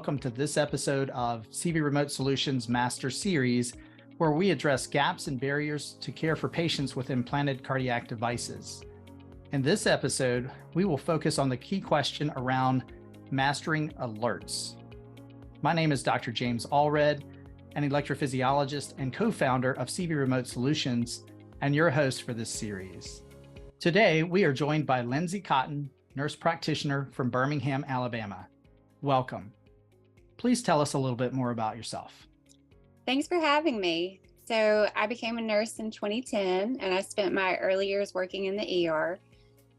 welcome to this episode of CV Remote Solutions Master Series, where we address gaps and barriers to care for patients with implanted cardiac devices. In this episode, we will focus on the key question around mastering alerts. My name is Dr. James Allred, an electrophysiologist and co-founder of CV Remote Solutions, and your host for this series. Today, we are joined by Lindsay Cotton, nurse practitioner from Birmingham, Alabama. Welcome. Please tell us a little bit more about yourself. Thanks for having me. So I became a nurse in 2010, and I spent my early years working in the ER.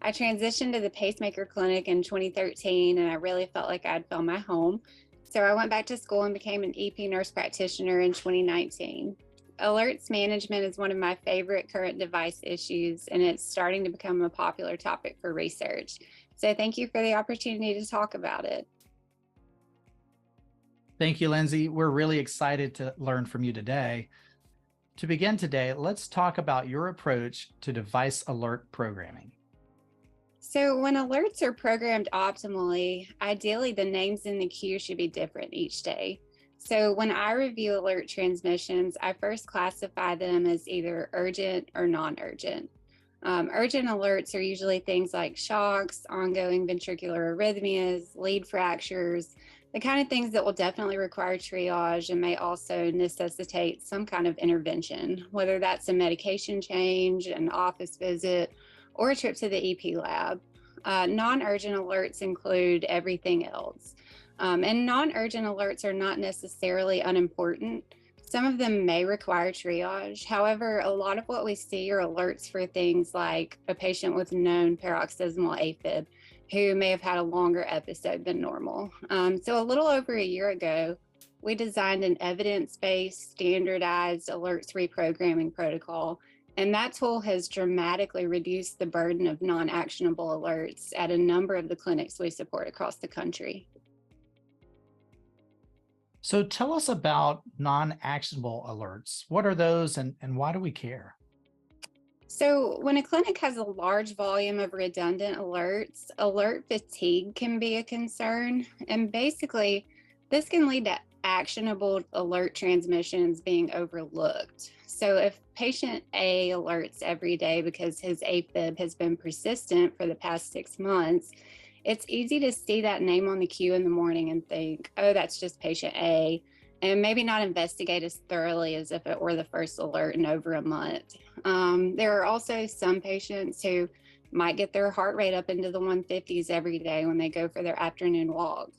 I transitioned to the pacemaker clinic in 2013, and I really felt like I'd found my home. So I went back to school and became an EP nurse practitioner in 2019. Alerts management is one of my favorite current device issues, and it's starting to become a popular topic for research. So thank you for the opportunity to talk about it. Thank you, Lindsay. We're really excited to learn from you today. To begin today, let's talk about your approach to device alert programming. So when alerts are programmed optimally, ideally the names in the queue should be different each day. So when I review alert transmissions, I first classify them as either urgent or non-urgent. Urgent alerts are usually things like shocks, ongoing ventricular arrhythmias, lead fractures, the kind of things that will definitely require triage and may also necessitate some kind of intervention, whether that's a medication change, an office visit, or a trip to the EP lab. Non-urgent alerts include everything else. And non-urgent alerts are not necessarily unimportant. Some of them may require triage. However, a lot of what we see are alerts for things like a patient with known paroxysmal AFib who may have had a longer episode than normal. So a little over a year ago, we designed an evidence-based, standardized alerts reprogramming protocol, and that tool has dramatically reduced the burden of non-actionable alerts at a number of the clinics we support across the country. So tell us about non-actionable alerts. What are those and why do we care? So when a clinic has a large volume of redundant alerts, alert fatigue can be a concern. And basically, this can lead to actionable alert transmissions being overlooked. So if patient A alerts every day because his AFib has been persistent for the past 6 months, it's easy to see that name on the queue in the morning and think, oh, that's just patient A, and maybe not investigate as thoroughly as if it were the first alert in over a month. There are also some patients who might get their heart rate up into the 150s every day when they go for their afternoon walk.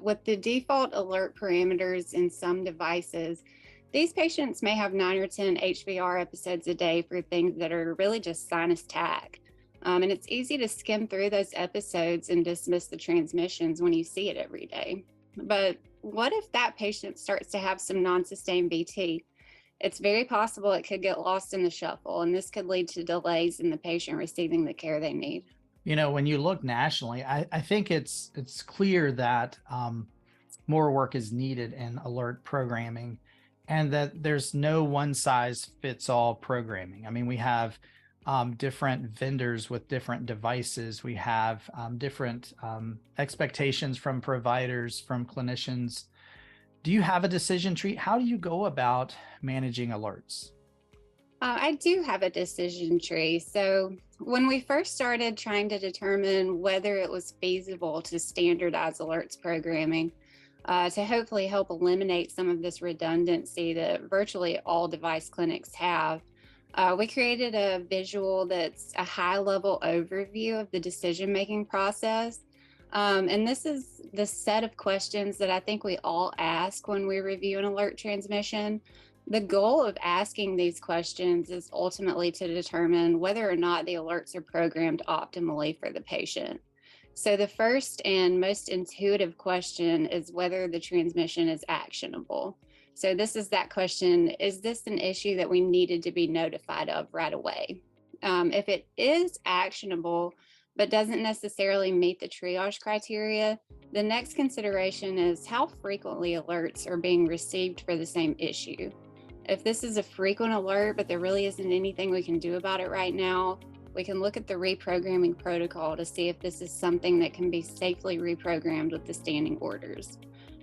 With the default alert parameters in some devices, these patients may have 9 or 10 HVR episodes a day for things that are really just sinus tach. And it's easy to skim through those episodes and dismiss the transmissions when you see it every day. But what if that patient starts to have some non-sustained VT? It's very possible it could get lost in the shuffle, and this could lead to delays in the patient receiving the care they need. You know, when you look nationally, I think it's clear that more work is needed in alert programming and that there's no one size fits all programming. I mean, we have different vendors with different devices. We have different expectations from providers, from clinicians. Do you have a decision tree? How do you go about managing alerts? I do have a decision tree. So when we first started trying to determine whether it was feasible to standardize alerts programming, to hopefully help eliminate some of this redundancy that virtually all device clinics have, we created a visual that's a high-level overview of the decision-making process. And this is the set of questions that I think we all ask when we review an alert transmission. The goal of asking these questions is ultimately to determine whether or not the alerts are programmed optimally for the patient. So the first and most intuitive question is whether the transmission is actionable. So this is that question, is this an issue that we needed to be notified of right away? If it is actionable, but doesn't necessarily meet the triage criteria, the next consideration is how frequently alerts are being received for the same issue. If this is a frequent alert, but there really isn't anything we can do about it right now, we can look at the reprogramming protocol to see if this is something that can be safely reprogrammed with the standing orders.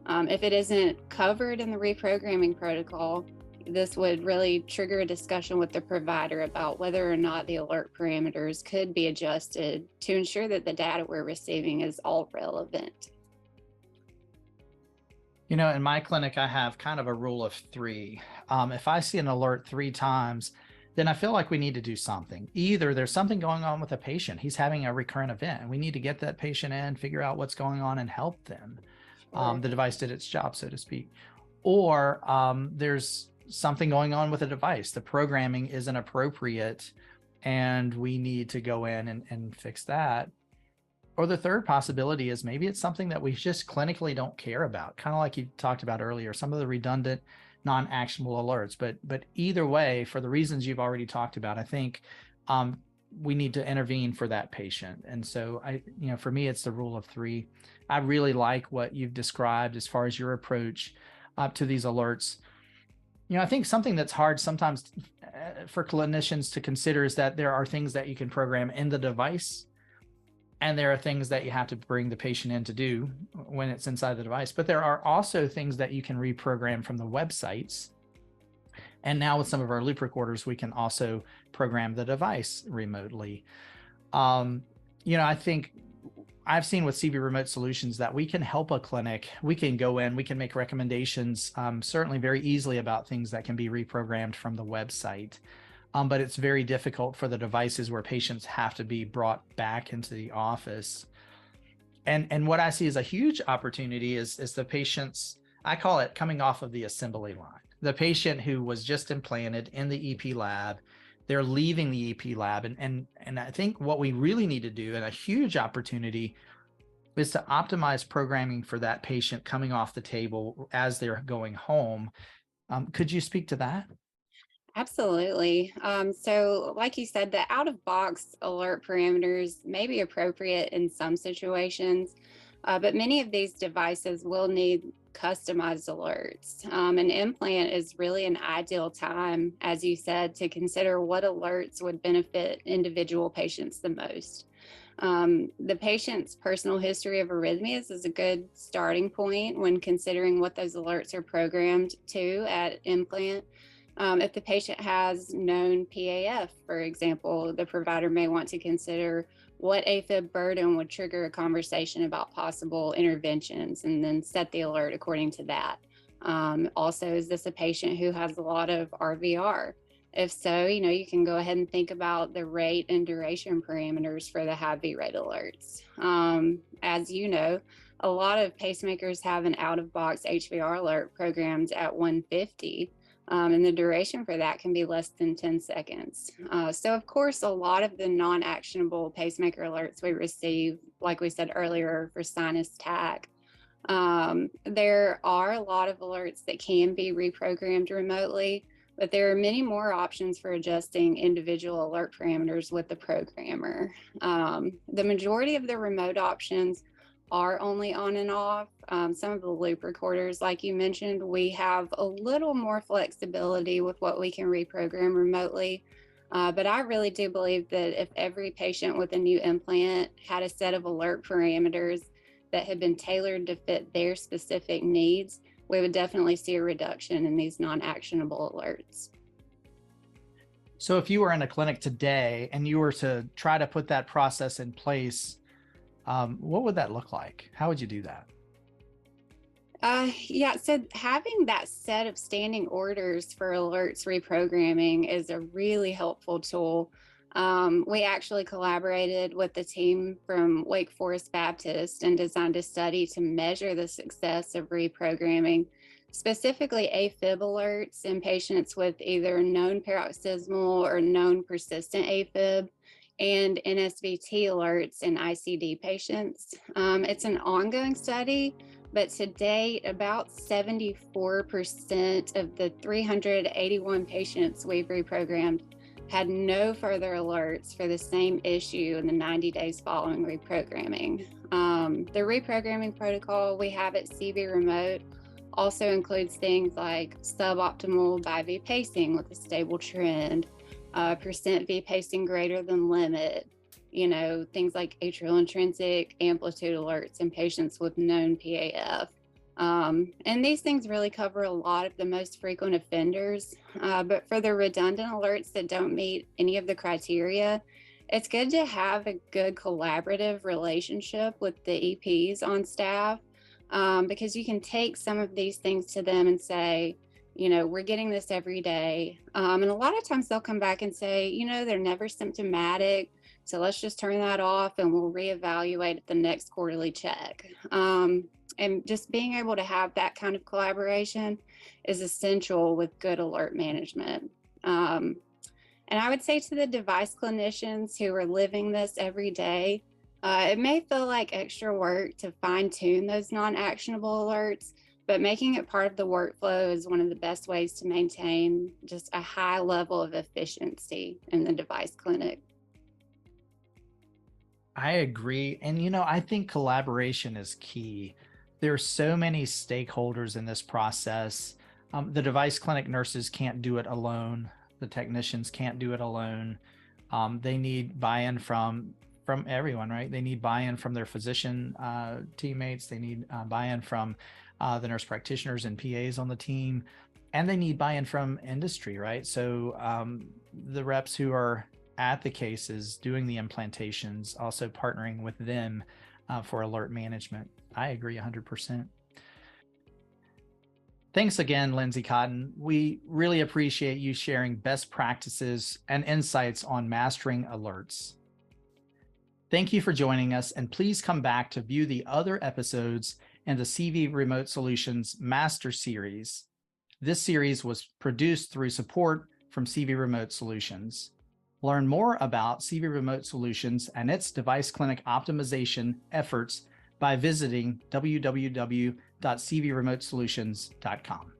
If it isn't covered in the reprogramming protocol, this would really trigger a discussion with the provider about whether or not the alert parameters could be adjusted to ensure that the data we're receiving is all relevant. You know, in my clinic, I have kind of a rule of three. If I see an alert 3 times, then I feel like we need to do something. Either there's something going on with a patient, he's having a recurrent event, and we need to get that patient in, figure out what's going on, and help them. Sure. The device did its job, so to speak. Or there's something going on with the device. The programming isn't appropriate, and we need to go in and fix that. Or the third possibility is maybe it's something that we just clinically don't care about, kind of like you talked about earlier, some of the redundant, non-actionable alerts. But either way, for the reasons you've already talked about, I think we need to intervene for that patient. And so for me, it's the rule of three. I really like what you've described as far as your approach to these alerts. I think something that's hard sometimes for clinicians to consider is that there are things that you can program in the device, and there are things that you have to bring the patient in to do when it's inside the device. But there are also things that you can reprogram from the websites. And now with some of our loop recorders, we can also program the device remotely. I think I've seen with CV Remote Solutions that we can help a clinic. We can go in, we can make recommendations, certainly very easily about things that can be reprogrammed from the website. But it's very difficult for the devices where patients have to be brought back into the office. And what I see as a huge opportunity is the patients, I call it coming off of the assembly line. The patient who was just implanted in the EP lab, they're leaving the EP lab. And I think what we really need to do, and a huge opportunity, is to optimize programming for that patient coming off the table as they're going home. Could you speak to that? Absolutely. So, like you said, the out of box alert parameters may be appropriate in some situations, but many of these devices will need customized alerts. An implant is really an ideal time, as you said, to consider what alerts would benefit individual patients the most. The patient's personal history of arrhythmias is a good starting point when considering what those alerts are programmed to at implant. If the patient has known PAF, for example, the provider may want to consider what AFib burden would trigger a conversation about possible interventions and then set the alert according to that. Also, is this a patient who has a lot of RVR? If so, you can go ahead and think about the rate and duration parameters for the high V rate alerts. As you know, a lot of pacemakers have an out-of-box HVR alert programmed at 150. And the duration for that can be less than 10 seconds. So, of course, a lot of the non-actionable pacemaker alerts we receive, like we said earlier, for sinus tach. There are a lot of alerts that can be reprogrammed remotely, but there are many more options for adjusting individual alert parameters with the programmer. The majority of the remote options are only on and off. Some of the loop recorders, like you mentioned, we have a little more flexibility with what we can reprogram remotely. But I really do believe that if every patient with a new implant had a set of alert parameters that had been tailored to fit their specific needs, we would definitely see a reduction in these non-actionable alerts. So if you were in a clinic today and you were to try to put that process in place, what would that look like? How would you do that? Yeah, so having that set of standing orders for alerts reprogramming is a really helpful tool. We actually collaborated with the team from Wake Forest Baptist and designed a study to measure the success of reprogramming, specifically AFib alerts in patients with either known paroxysmal or known persistent AFib, and NSVT alerts in ICD patients. It's an ongoing study, but to date, about 74% of the 381 patients we've reprogrammed had no further alerts for the same issue in the 90 days following reprogramming. The reprogramming protocol we have at CV Remote also includes things like suboptimal bi-V pacing with a stable trend, percent V pacing greater than limit, things like atrial intrinsic amplitude alerts in patients with known PAF. And these things really cover a lot of the most frequent offenders. But for the redundant alerts that don't meet any of the criteria, it's good to have a good collaborative relationship with the EPs on staff, because you can take some of these things to them and say, we're getting this every day. And a lot of times they'll come back and say, they're never symptomatic. So let's just turn that off and we'll reevaluate at the next quarterly check. And just being able to have that kind of collaboration is essential with good alert management. And I would say to the device clinicians who are living this every day, it may feel like extra work to fine tune those non-actionable alerts, but making it part of the workflow is one of the best ways to maintain just a high level of efficiency in the device clinic. I agree. And, I think collaboration is key. There are so many stakeholders in this process. The device clinic nurses can't do it alone. The technicians can't do it alone. They need buy-in from everyone, right? They need buy-in from their physician teammates. They need buy-in from the nurse practitioners and PAs on the team, and they need buy-in from industry, right? So the reps who are at the cases doing the implantations, also partnering with them for alert management. I agree 100%. Thanks again, Lindsay Cotton. We really appreciate you sharing best practices and insights on mastering alerts. Thank you for joining us, and please come back to view the other episodes in the CV Remote Solutions Master Series. This series was produced through support from CV Remote Solutions. Learn more about CV Remote Solutions and its device clinic optimization efforts by visiting www.cvremotesolutions.com.